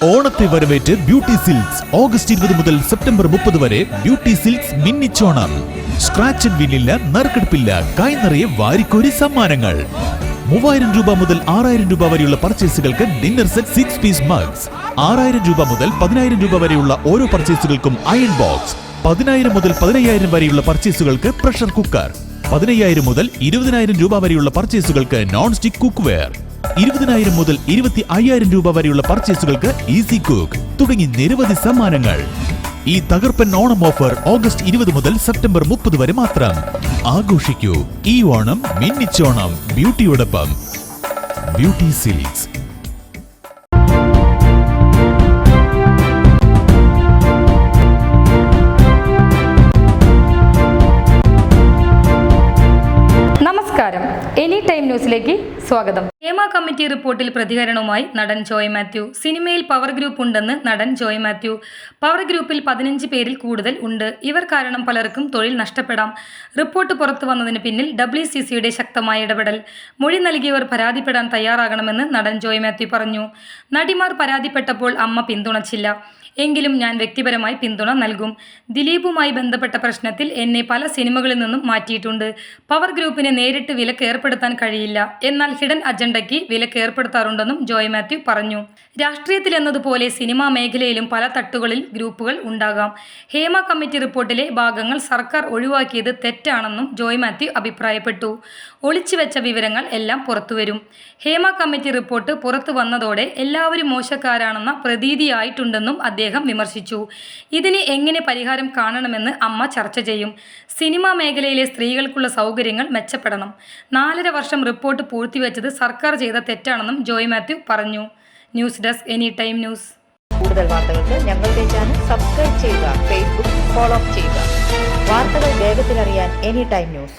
ഓണത്തെ വരവേറ്റ് beauty silks August 20 മുതൽ September 30 വരെ ബ്യൂട്ടി സിൽക്സ് മിന്നിച്ചോണം. സ്ക്രാച്ച് ആൻഡ് വിന്നില്ല, നറുക്കെടുപ്പില്ല, കൈ നിറയെ വാരിക്കോരി സമ്മാനങ്ങൾ. 3000 രൂപ മുതൽ 6000 രൂപ വരെയുള്ള പർച്ചേസുകൾക്ക് ഡിന്നർ സെറ്റ് 6 പീസ് മഗ്സ്. 6000 രൂപ മുതൽ 10000 രൂപ വരെയുള്ള ഓരോ പർച്ചേസുകൾക്കും അയൺ ബോക്സ്. 10000 മുതൽ 15000 വരെയുള്ള പർച്ചേസുകൾക്ക് പ്രഷർ കുക്കർ. 15000 മുതൽ 20000 രൂപ വരെയുള്ള പർച്ചേസുകൾക്ക് നോൺ സ്റ്റിക് കുക്ക് വെയർ. 20000 മുതൽ 25000 രൂപ വരെയുള്ള പർച്ചേസുകൾക്ക് ഈസി കുക്ക് തുടങ്ങി നിരവധി സമ്മാനങ്ങൾ. ഈ തകർപ്പൻ ഓണം ഓഫർ ഓഗസ്റ്റ് 20 മുതൽ സെപ്റ്റംബർ 30 വരെ മാത്രം. ആഘോഷിക്കൂ ഈ ഓണം മിന്നിച്ചോണം ബ്യൂട്ടിയോടൊപ്പം. Beauty silks. നമസ്കാരം, എനി ടൈം ന്യൂസിലേക്ക് സ്വാഗതം. ഹേമ കമ്മിറ്റി റിപ്പോർട്ടിൽ പ്രതികരണവുമായി നടൻ ജോയ് മാത്യു. സിനിമയിൽ പവർ ഗ്രൂപ്പ് ഉണ്ടെന്ന് നടൻ ജോയ് മാത്യു. പവർ ഗ്രൂപ്പിൽ 15 പേരിൽ കൂടുതൽ ഉണ്ട്. ഇവർ കാരണം പലർക്കും തൊഴിൽ നഷ്ടപ്പെടാം. റിപ്പോർട്ട് പുറത്തു വന്നതിന് പിന്നിൽ WCCയുടെ ശക്തമായ ഇടപെടൽ. മൊഴി നൽകിയവർ പരാതിപ്പെടാൻ തയ്യാറാകണമെന്ന് നടൻ ജോയ് മാത്യു പറഞ്ഞു. നടിമാർ പരാതിപ്പെട്ടപ്പോൾ അമ്മ പിന്തുണച്ചില്ല. എങ്കിലും ഞാൻ വ്യക്തിപരമായി പിന്തുണ നൽകും. ദിലീപുമായി ബന്ധപ്പെട്ട പ്രശ്നത്തിൽ എന്നെ പല സിനിമകളിൽ നിന്നും മാറ്റിയിട്ടുണ്ട്. പവർ ഗ്രൂപ്പിന് നേരിട്ട് വിലക്ക് ഏർപ്പെടുത്താൻ കഴിയില്ല. എന്നാൽ ഹിഡൻ അജണ്ടയ്ക്ക് വിലക്ക് ഏർപ്പെടുത്താറുണ്ടെന്നും ജോയ് മാത്യു പറഞ്ഞു. രാഷ്ട്രീയത്തിൽ എന്നതുപോലെ സിനിമാ മേഖലയിലും പല തട്ടുകളിൽ ഗ്രൂപ്പുകൾ ഉണ്ടാകാം. ഹേമ കമ്മിറ്റി റിപ്പോർട്ടിലെ ഭാഗങ്ങൾ സർക്കാർ ഒഴിവാക്കിയത് തെറ്റാണെന്നും ജോയ് മാത്യു അഭിപ്രായപ്പെട്ടു. ഒളിച്ചുവെച്ച വിവരങ്ങൾ എല്ലാം പുറത്തുവരും. ഹേമ കമ്മിറ്റി റിപ്പോർട്ട് പുറത്തു വന്നതോടെ എല്ലാവരും മോശക്കാരാണെന്ന പ്രതീതിയായിട്ടുണ്ടെന്നും അദ്ദേഹം വിമർശിച്ചു. ഇതിന് എങ്ങനെ പരിഹാരം കാണണമെന്ന് അമ്മ ചർച്ച ചെയ്യും. സിനിമാ മേഖലയിലെ സ്ത്രീകൾക്കുള്ള സൗകര്യങ്ങൾ മെച്ചപ്പെടണം. 4.5 വർഷം റിപ്പോർട്ട് പൂഴ്ത്തിവെച്ചത് സർക്കാർ ചെയ്ത തെറ്റാണെന്നും ജോയ് മാത്യു പറഞ്ഞു. News desk any time news. കൂടുതൽ വാർത്തകൾക്ക് ഞങ്ങളുടെ ചാനൽ സബ്സ്ക്രൈബ് ചെയ്യുക, ഫേസ്ബുക്ക് ഫോളോ ചെയ്യുക. വാർത്തകൾ വേഗത്തിലറിയാൻ എനി ടൈം ന്യൂസ്.